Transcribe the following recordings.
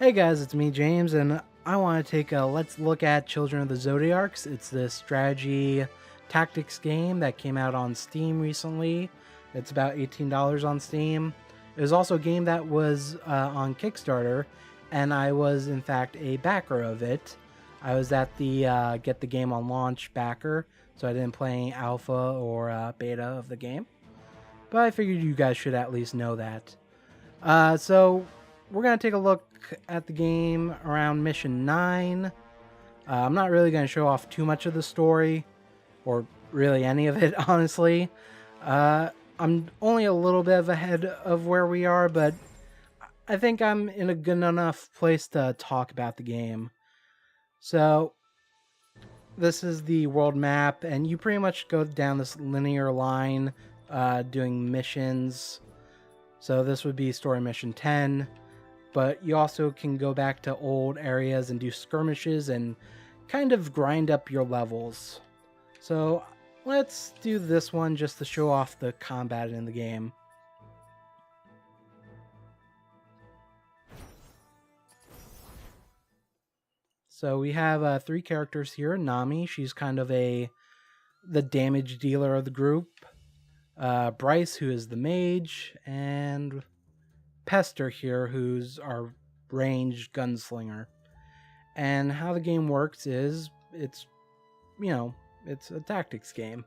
Hey guys, it's me, James, and I want to take a let's look at Children of the Zodiarcs. It's this strategy tactics game that came out on Steam recently. It's about $18 on Steam. It was also a game that was on Kickstarter, and I was in fact a backer of it. I was at the get the game on launch backer, so I didn't play any alpha or beta of the game. But I figured you guys should at least know that. So we're going to take a look at the game around mission 9. I'm not really going to show off too much of the story, or really any of it, honestly. I'm only a little bit ahead of where we are, but I think I'm in a good enough place to talk about the game. So this is the world map, and you pretty much go down this linear line doing missions. So this would be story mission 10, but you also can go back to old areas and do skirmishes and kind of grind up your levels. So let's do this one just to show off the combat in the game. So we have 3 characters here. Nami, she's kind of the damage dealer of the group. Bryce, who is the mage, and Pester here, who's our ranged gunslinger. And how the game works is it's a tactics game.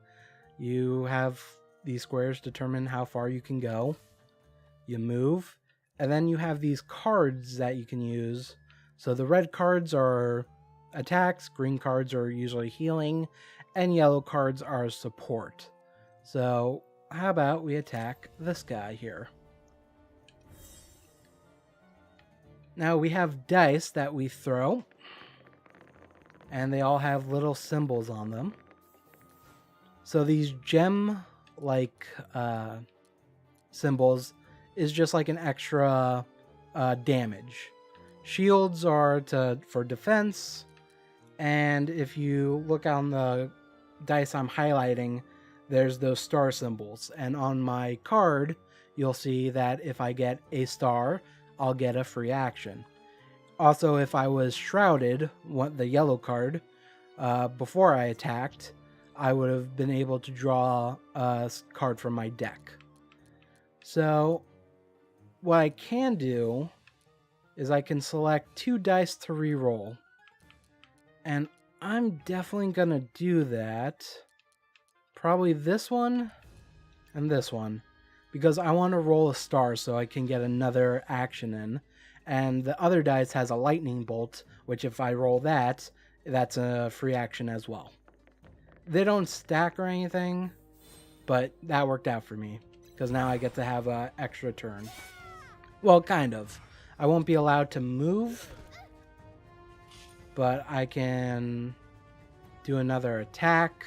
You have these squares determine how far you can go. You move, and then you have these cards that you can use. So the red cards are attacks, green cards are usually healing, and yellow cards are support. So how about we attack this guy here? Now we have dice that we throw, and they all have little symbols on them. So these gem-like symbols is just like an extra damage. Shields are for defense, and if you look on the dice I'm highlighting, there's those star symbols. And on my card, you'll see that if I get a star, I'll get a free action. Also, if I was shrouded, the yellow card, before I attacked, I would have been able to draw a card from my deck. So what I can do is I can select 2 dice to reroll. And I'm definitely going to do that. Probably this one and this one, because I want to roll a star so I can get another action in. And the other dice has a lightning bolt, which if I roll that, that's a free action as well. They don't stack or anything, but that worked out for me, because now I get to have an extra turn. Well, kind of. I won't be allowed to move, but I can do another attack,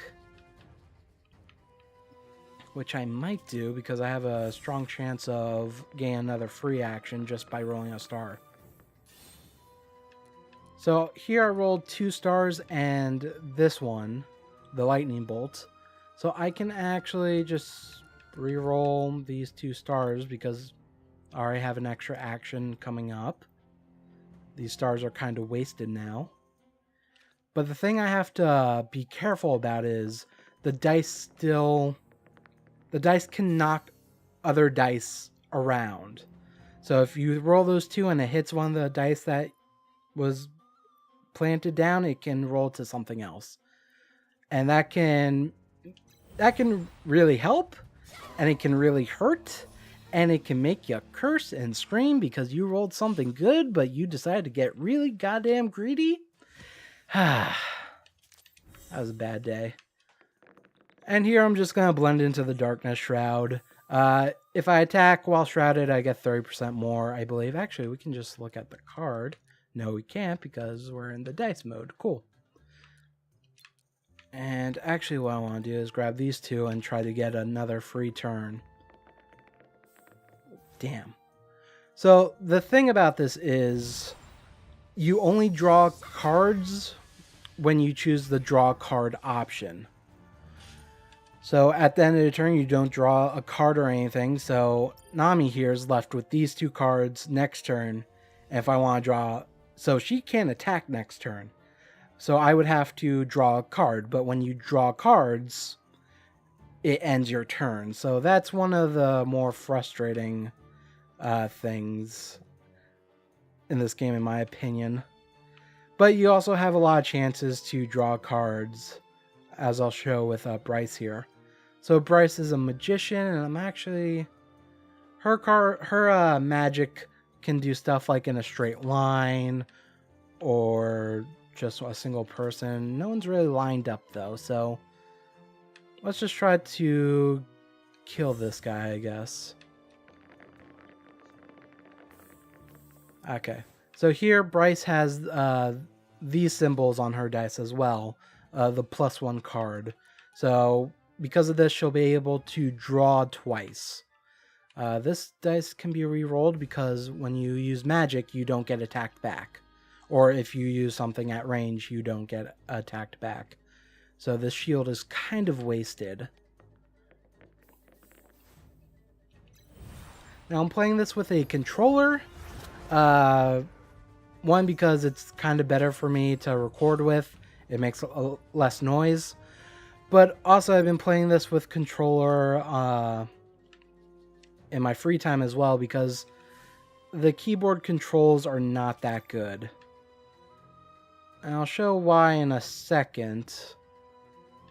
which I might do because I have a strong chance of getting another free action just by rolling a star. So here I rolled 2 stars and this one, the lightning bolt. So I can actually just re-roll these 2 stars because I already have an extra action coming up. These stars are kind of wasted now. But the thing I have to be careful about is the dice can knock other dice around. So if you roll those 2 and it hits one of the dice that was planted down, it can roll to something else. And that can really help, and it can really hurt, and it can make you curse and scream because you rolled something good, but you decided to get really goddamn greedy. That was a bad day. And here I'm just going to blend into the darkness shroud. If I attack while shrouded, I get 30% more, I believe. Actually, we can just look at the card. No, we can't because we're in the dice mode. Cool. And actually what I want to do is grab these 2 and try to get another free turn. Damn. So the thing about this is you only draw cards when you choose the draw card option. So at the end of the turn, you don't draw a card or anything. So Nami here is left with these 2 cards next turn. And if I want to draw... So she can't attack next turn. So I would have to draw a card. But when you draw cards, it ends your turn. So that's one of the more frustrating things in this game, in my opinion. But you also have a lot of chances to draw cards, as I'll show with Bryce here. So Bryce is a magician, and I'm actually... Her magic can do stuff like in a straight line, or just a single person. No one's really lined up, though, so... Let's just try to kill this guy, I guess. Okay. So here, Bryce has these symbols on her dice as well. The +1 card. So because of this, she'll be able to draw twice. This dice can be re-rolled because when you use magic, you don't get attacked back. Or if you use something at range, you don't get attacked back. So this shield is kind of wasted. Now I'm playing this with a controller. One, because it's kind of better for me to record with. It makes less noise. But also I've been playing this with controller in my free time as well, because the keyboard controls are not that good. And I'll show why in a second.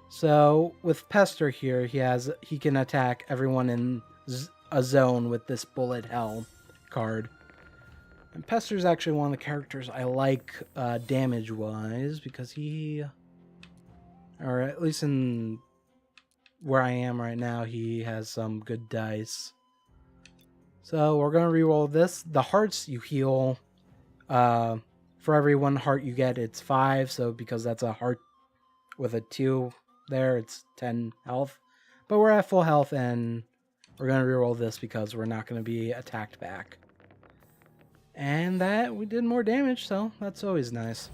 So with Pester here, he can attack everyone in a zone with this bullet hell card. And Pester's actually one of the characters I like damage-wise, because he, or at least in where I am right now, he has some good dice. So we're going to reroll this. The hearts you heal, for every 1 heart you get, it's 5. So because that's a heart with a 2 there, it's 10 health. But we're at full health, and we're going to reroll this because we're not going to be attacked back. And that, we did more damage, so that's always nice.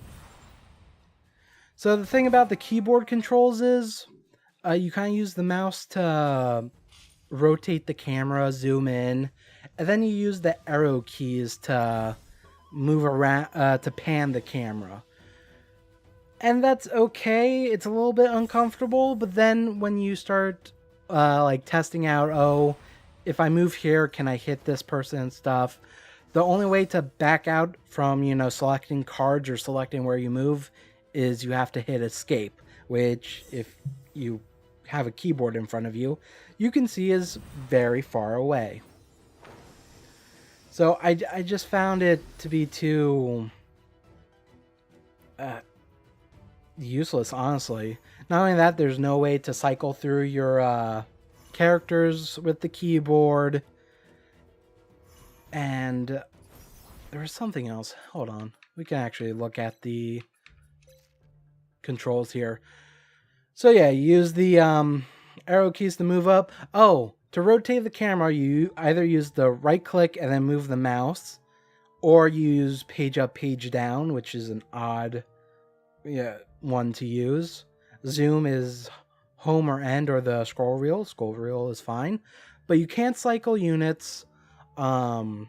So the thing about the keyboard controls is, you kind of use the mouse to rotate the camera, zoom in, and then you use the arrow keys to move around, to pan the camera. And that's okay. It's a little bit uncomfortable, but then when you start like testing out, oh, if I move here, can I hit this person and stuff? The only way to back out from, you know, selecting cards or selecting where you move is you have to hit escape, which if you have a keyboard in front of you, you can see is very far away. So I just found it to be too useless, honestly. Not only that, there's no way to cycle through your characters with the keyboard. And there was something else. Hold on. We can actually look at the controls here. So yeah, you use the arrow keys to move up. Oh, to rotate the camera, you either use the right click and then move the mouse, or you use page up, page down, which is an odd one to use. Zoom is home or end, or the scroll wheel. Scroll wheel is fine. But you can't cycle units. And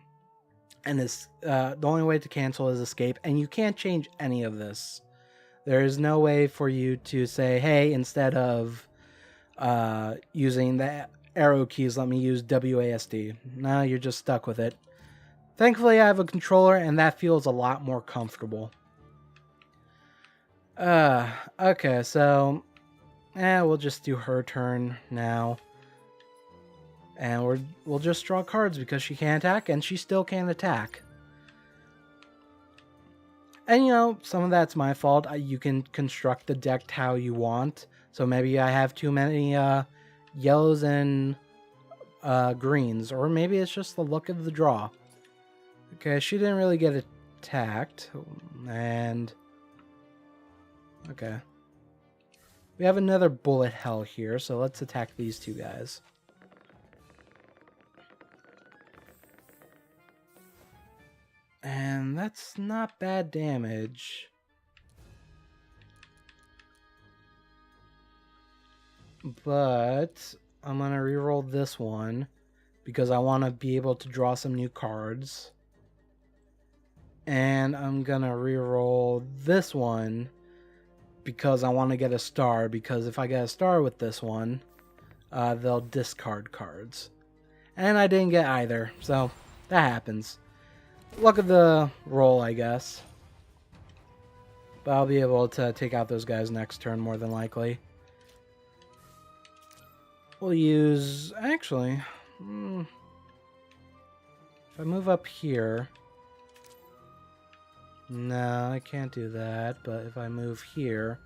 this, the only way to cancel is escape, and you can't change any of this. There is no way for you to say, hey, instead of using the arrow keys, let me use WASD. No, you're just stuck with it. Thankfully, I have a controller, and that feels a lot more comfortable. Okay, so we'll just do her turn now. And we'll just draw cards because she can't attack, and she still can't attack. And, you know, some of that's my fault. You can construct the deck how you want. So maybe I have too many yellows and greens. Or maybe it's just the look of the draw. Okay, she didn't really get attacked. And... okay. We have another bullet hell here, so let's attack these two guys. And that's not bad damage. But I'm going to reroll this one because I want to be able to draw some new cards. And I'm gonna re-roll this one because I want to get a star, because if I get a star with this one, they'll discard cards. And I didn't get either, so that happens. Luck of the roll, I guess. But I'll be able to take out those guys next turn, more than likely. We'll use... Actually... if I move up here... No, I can't do that. But if I move here...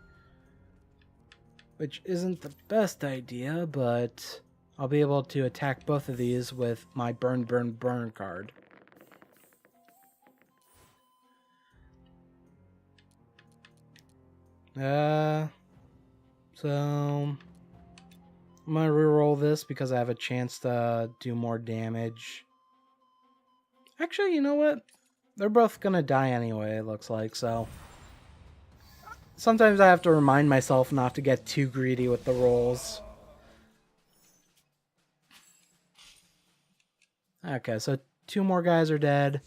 Which isn't the best idea, but... I'll be able to attack both of these with my burn, burn, burn card. So I'm gonna reroll this because I have a chance to do more damage. Actually, you know what? They're both gonna die anyway, it looks like, so... Sometimes I have to remind myself not to get too greedy with the rolls. Okay, so 2 more guys are dead.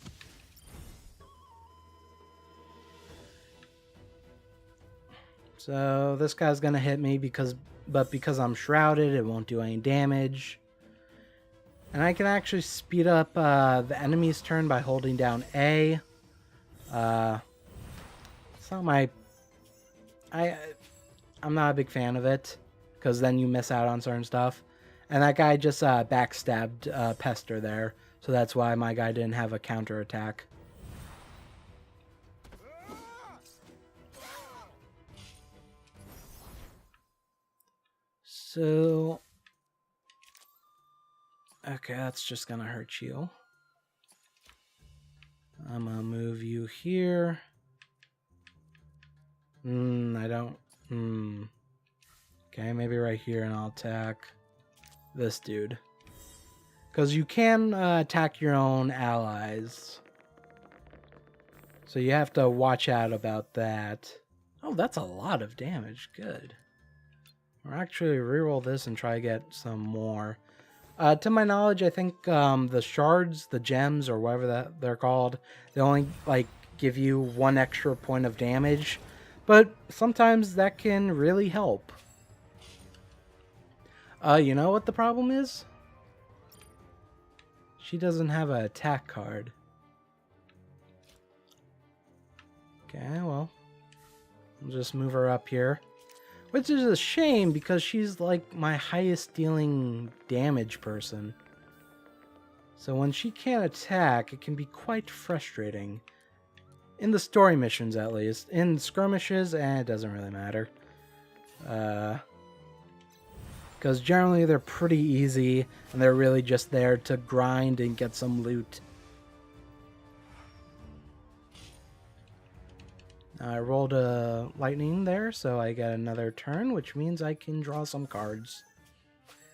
So this guy's gonna hit me because I'm shrouded, it won't do any damage. And I can actually speed up the enemy's turn by holding down A. It's not my... I'm not a big fan of it, because then you miss out on certain stuff. And that guy just backstabbed Pester there, so that's why my guy didn't have a counter attack. So... Okay, that's just gonna hurt you. I'm gonna move you here. I don't... Okay, maybe right here, and I'll attack this dude. Because you can attack your own allies. So you have to watch out about that. Oh, that's a lot of damage. Good. We'll actually reroll this and try to get some more. To my knowledge, I think the shards, the gems, or whatever they're called, they only give you 1 extra point of damage. But sometimes that can really help. You know what the problem is? She doesn't have an attack card. Okay, well, I'll just move her up here. Which is a shame, because she's like my highest dealing damage person. So when she can't attack, it can be quite frustrating. In the story missions, at least. In skirmishes, it doesn't really matter. Because generally they're pretty easy, and they're really just there to grind and get some loot. I rolled a lightning there, so I get another turn, which means I can draw some cards.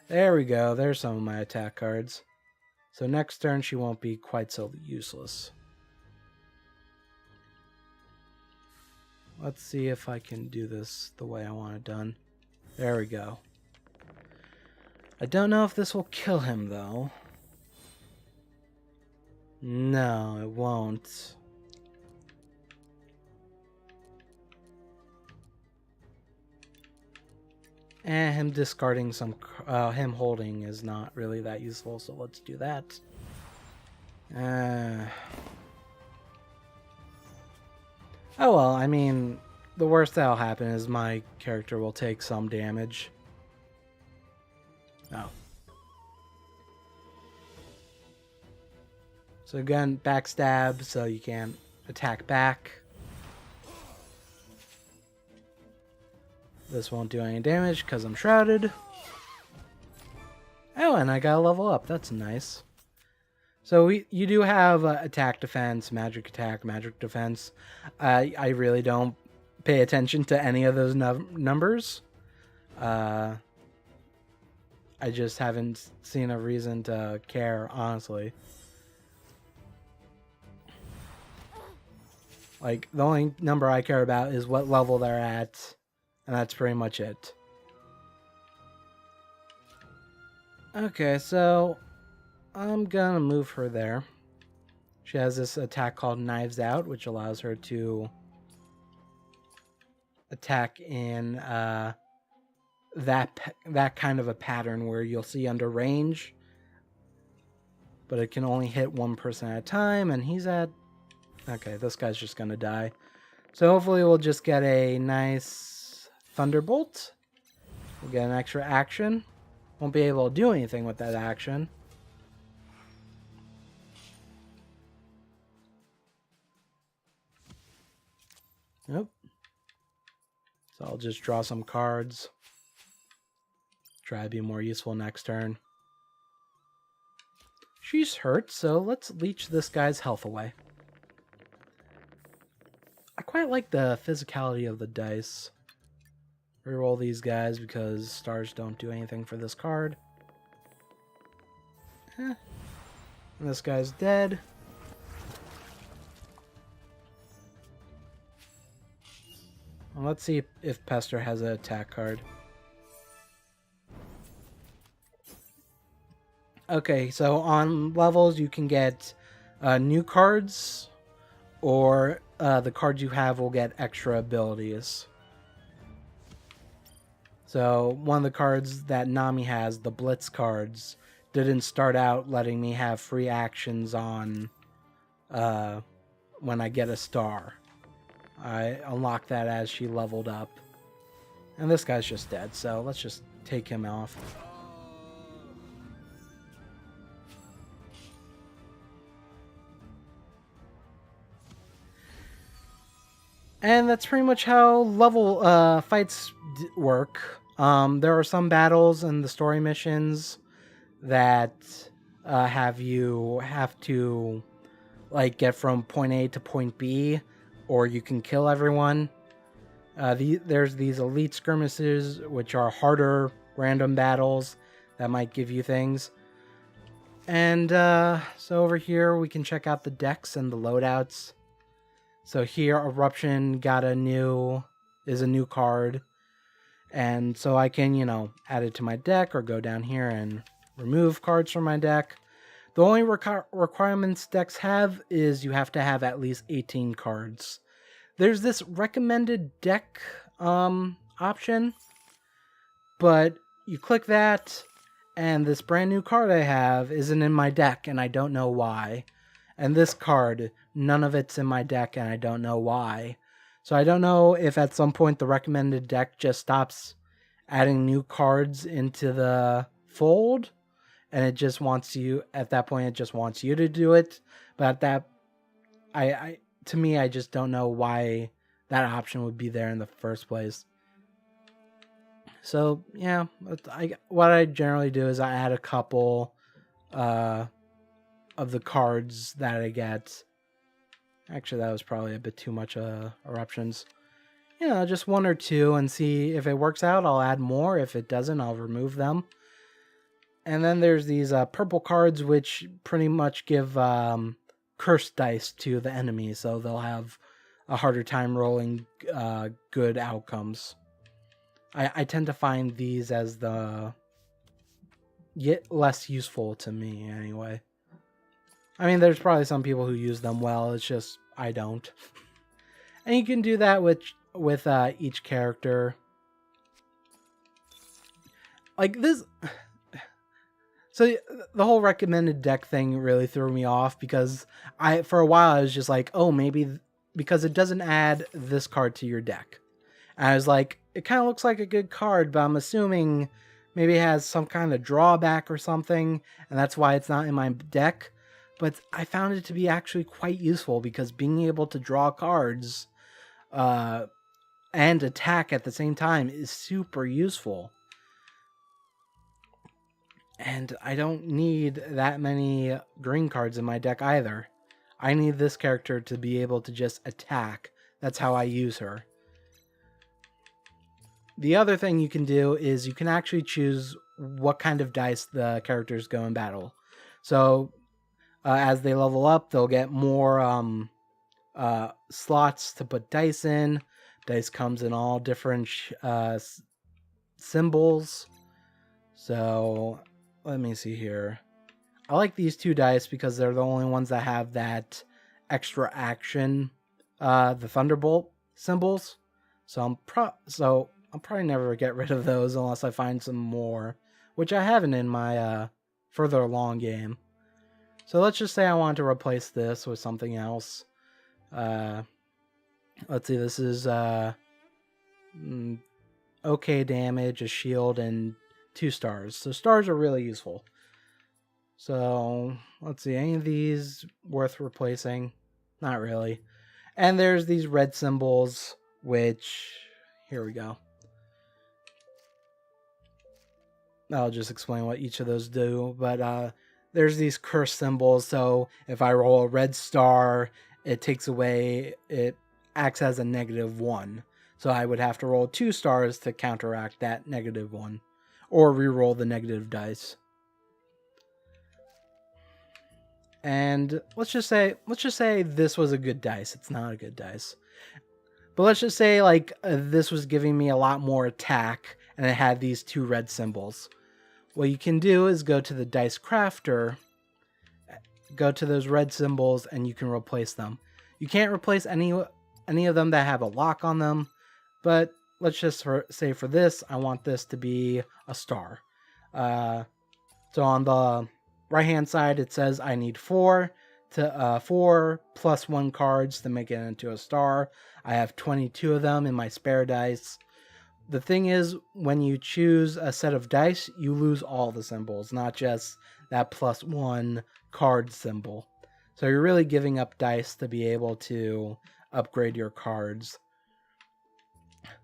There we go, there's some of my attack cards. So next turn she won't be quite so useless. Let's see if I can do this the way I want it done. There we go. I don't know if this will kill him, though. No, it won't. And him discarding some... him holding is not really that useful, so let's do that. Oh well, I mean, the worst that'll happen is my character will take some damage. Oh. So again, backstab, so you can't attack back. This won't do any damage because I'm shrouded. Oh, and I got a level up. That's nice. So you do have attack, defense, magic attack, magic defense. I really don't pay attention to any of those numbers. I just haven't seen a reason to care, honestly. Like, the only number I care about is what level they're at, and that's pretty much it. Okay, so I'm gonna move her there. She has this attack called Knives Out, which allows her to attack in that kind of a pattern where you'll see under range, but it can only hit one person at a time, and he's at... Okay, this guy's just gonna die. So hopefully we'll just get a nice Thunderbolt. We'll get an extra action. Won't be able to do anything with that action. Nope. So I'll just draw some cards. Try to be more useful next turn. She's hurt, so let's leech this guy's health away. I quite like the physicality of the dice. Reroll these guys because stars don't do anything for this card. And this guy's dead. Well, let's see if Pester has an attack card. Okay, so on levels you can get new cards, or the cards you have will get extra abilities. So one of the cards that Nami has, the Blitz cards, didn't start out letting me have free actions on when I get a star. I unlocked that as she leveled up. And this guy's just dead, so let's just take him off. And that's pretty much how level fights work. There are some battles in the story missions that have to like get from point A to point B, or you can kill everyone. There's these elite skirmishes, which are harder random battles that might give you things. And so over here we can check out the decks and the loadouts. So here, Eruption is a new card. And so I can, add it to my deck or go down here and remove cards from my deck. The only requirements decks have is you have to have at least 18 cards. There's this recommended deck option, but you click that, and this brand new card I have isn't in my deck, and I don't know why. And this card, none of it's in my deck, and I don't know why. So I don't know if at some point the recommended deck just stops adding new cards into the fold, and it just wants you, at that point, it just wants you to do it. But to me, I just don't know why that option would be there in the first place. So, yeah, what I generally do is I add a couple of the cards that I get. Actually, that was probably a bit too much eruptions. Just one or two, and see if it works out, I'll add more. If it doesn't, I'll remove them. And then there's these purple cards, which pretty much give cursed dice to the enemy, so they'll have a harder time rolling good outcomes. I tend to find these as yet less useful to me, anyway. I mean, there's probably some people who use them well. It's just I don't. And you can do that with each character. Like this. So the whole recommended deck thing really threw me off, because for a while I was just like, oh, maybe because it doesn't add this card to your deck. And I was like, it kind of looks like a good card, but I'm assuming maybe it has some kind of drawback or something, and that's why it's not in my deck. But I found it to be actually quite useful, because being able to draw cards and attack at the same time is super useful. And I don't need that many green cards in my deck either. I need this character to be able to just attack. That's how I use her. The other thing you can do is you can actually choose what kind of dice the characters go in battle. So as they level up, they'll get more slots to put dice in. Dice comes in all different symbols. So let me see here. I like these 2 dice because they're the only ones that have that extra action, the Thunderbolt symbols. So I'll probably never get rid of those unless I find some more, which I haven't in my further along game. So let's just say I want to replace this with something else. Let's see, this is okay damage, a shield, and 2 stars. So stars are really useful. So let's see, any of these worth replacing? Not really. And there's these red symbols, which, here we go. I'll just explain what each of those do, but there's these curse symbols, so if I roll a red star, it acts as a -1. So I would have to roll 2 stars to counteract that -1, or re-roll the negative dice. And let's just say this was a good dice. It's not a good dice. But let's just say this was giving me a lot more attack and it had these 2 red symbols. What you can do is go to the dice crafter, go to those red symbols, and you can replace them. You can't replace any of them that have a lock on them, but let's just say for this, I want this to be a star. So on the right-hand side, it says I need 4 plus 1 cards to make it into a star. I have 22 of them in my spare dice. The thing is, when you choose a set of dice, you lose all the symbols, not just that +1 card symbol. So you're really giving up dice to be able to upgrade your cards.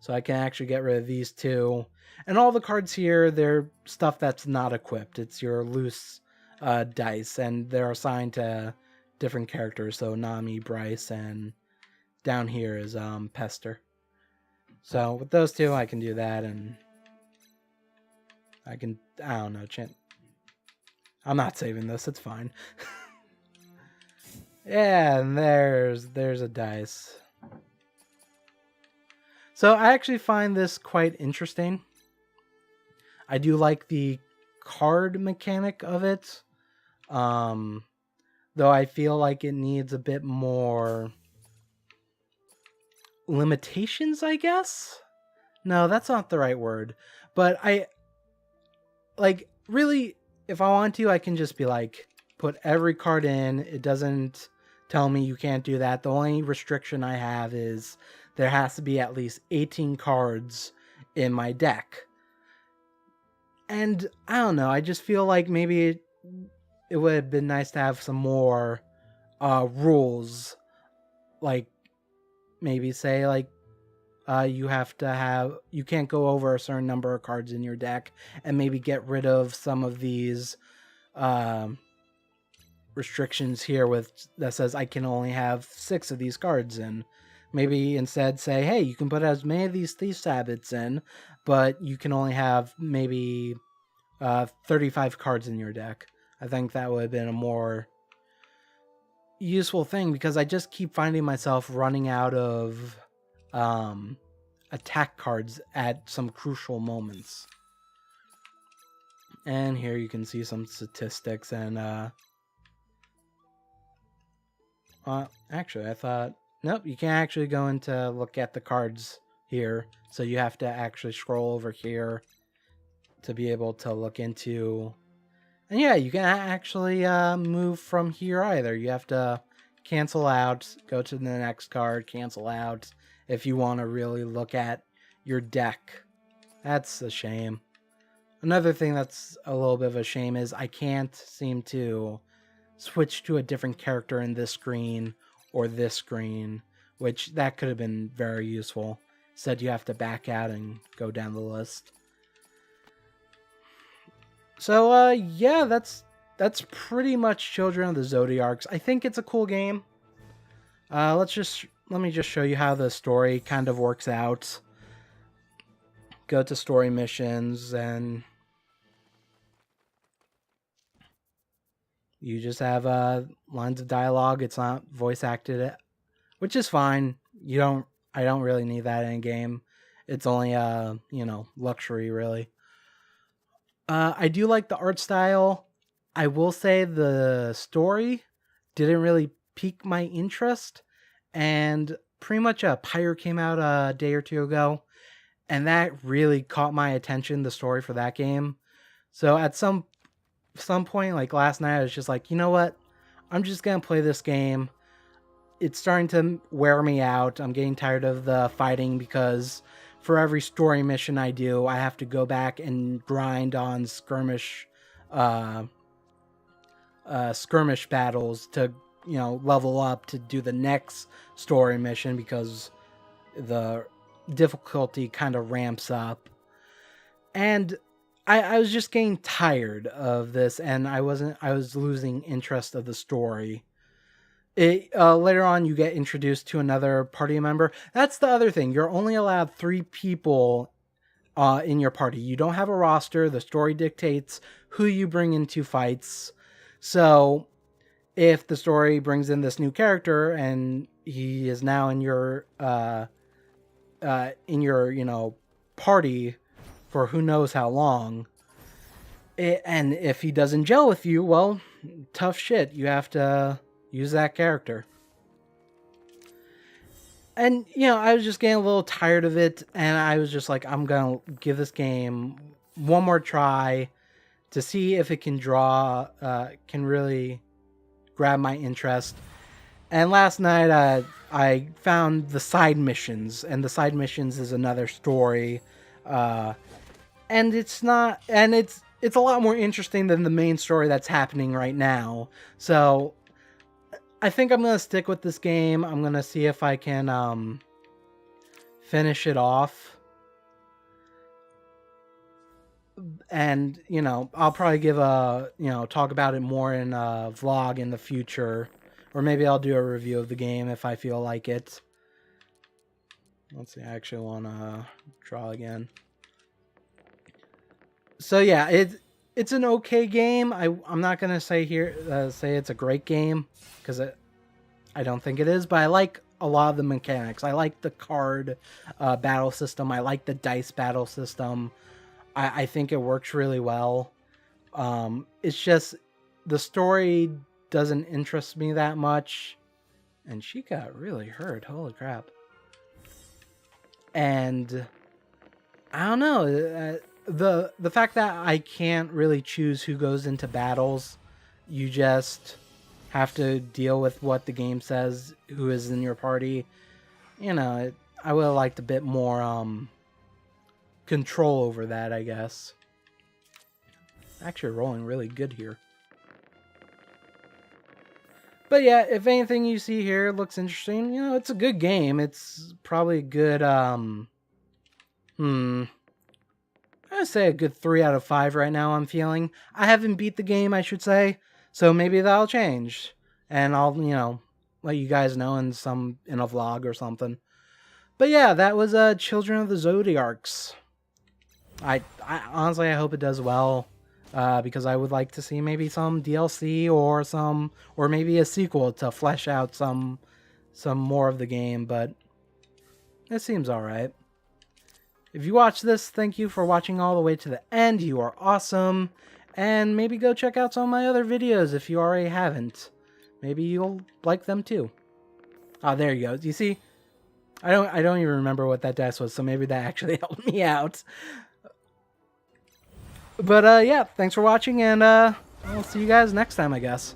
So I can actually get rid of these 2. And all the cards here, they're stuff that's not equipped. It's your loose dice, and they're assigned to different characters. So Nami, Bryce, and down here is Pester. So with those 2, I can do that, and I don't know, I'm not saving this, it's fine. Yeah, and there's a dice. So I actually find this quite interesting. I do like the card mechanic of it, though I feel like it needs a bit more limitations, I guess? No, that's not the right word. But really, if I want to, I can just be put every card in. It doesn't tell me you can't do that. The only restriction I have is there has to be at least 18 cards in my deck. And I don't know, I just feel like maybe it would have been nice to have some more rules. Maybe say you can't go over a certain number of cards in your deck, and maybe get rid of some of these restrictions here that says I can only have 6 of these cards in. Maybe instead say, hey, you can put as many of these Thief Sabbaths in, but you can only have maybe 35 cards in your deck. I think that would have been a more useful thing, because I just keep finding myself running out of attack cards at some crucial moments. And here you can see some statistics, and actually I thought, nope, you can't actually go into look at the cards here, so you have to actually scroll over here to be able to look into. And yeah, you can actually move from here either. You have to cancel out, go to the next card, cancel out, if you want to really look at your deck. That's a shame. Another thing that's a little bit of a shame is I can't seem to switch to a different character in this screen or this screen, which that could have been very useful. Instead, you have to back out and go down the list. So yeah, that's pretty much Children of the Zodiarcs. I think it's a cool game. Let me just show you how the story kind of works out. Go to story missions, and you just have lines of dialogue. It's not voice acted, which is fine. I don't really need that in a game. It's only luxury, really. I do like the art style. I will say the story didn't really pique my interest, and pretty much a Pyre came out a day or two ago, and that really caught my attention, the story for that game. So at some point, like last night, I was just like, you know what? I'm just gonna play this game. It's starting to wear me out. I'm getting tired of the fighting because for every story mission I do, I have to go back and grind on uh, skirmish battles to, you know, level up to do the next story mission because the difficulty kind of ramps up. And I was just getting tired of this, and I was losing interest of the story. Later on, you get introduced to another party member. That's the other thing. You're only allowed 3 people in your party. You don't have a roster. The story dictates who you bring into fights. So if the story brings in this new character and he is now in your you know, party for who knows how long, and if he doesn't gel with you, well, tough shit. You have to use that character. And, you know, I was just getting a little tired of it, and I was just like, I'm gonna give this game one more try to see if it can can really grab my interest. And last night, I found the side missions, and the side missions is another story, and it's a lot more interesting than the main story that's happening right now. So I think I'm gonna stick with this game. I'm gonna see if I can finish it off. And, you know, I'll probably talk about it more in a vlog in the future. Or maybe I'll do a review of the game if I feel like it. Let's see, I actually want to draw again. So yeah, it's an okay game. I'm not going to say it's a great game, because I don't think it is, but I like a lot of the mechanics. I like the card battle system. I like the dice battle system. I think it works really well. It's just the story doesn't interest me that much. And she got really hurt. Holy crap. And I don't know. The fact that I can't really choose who goes into battles, you just have to deal with what the game says, who is in your party. You know, I would have liked a bit more control over that, I guess. Actually rolling really good here. But yeah, if anything you see here looks interesting, you know, it's a good game. It's probably a good, I'd say a good 3 out of 5 right now, I'm feeling. I haven't beat the game, I should say, so maybe that'll change. And I'll, you know, let you guys know in a vlog or something. But yeah, that was Children of the Zodiarcs. I honestly, I hope it does well. Because I would like to see maybe some DLC or maybe a sequel to flesh out some more of the game, but it seems alright. If you watch this, thank you for watching all the way to the end. You are awesome. And maybe go check out some of my other videos if you already haven't. Maybe you'll like them too. Oh, there you go. You see? I don't even remember what that dice was, so maybe that actually helped me out. But yeah, thanks for watching, and I'll see you guys next time, I guess.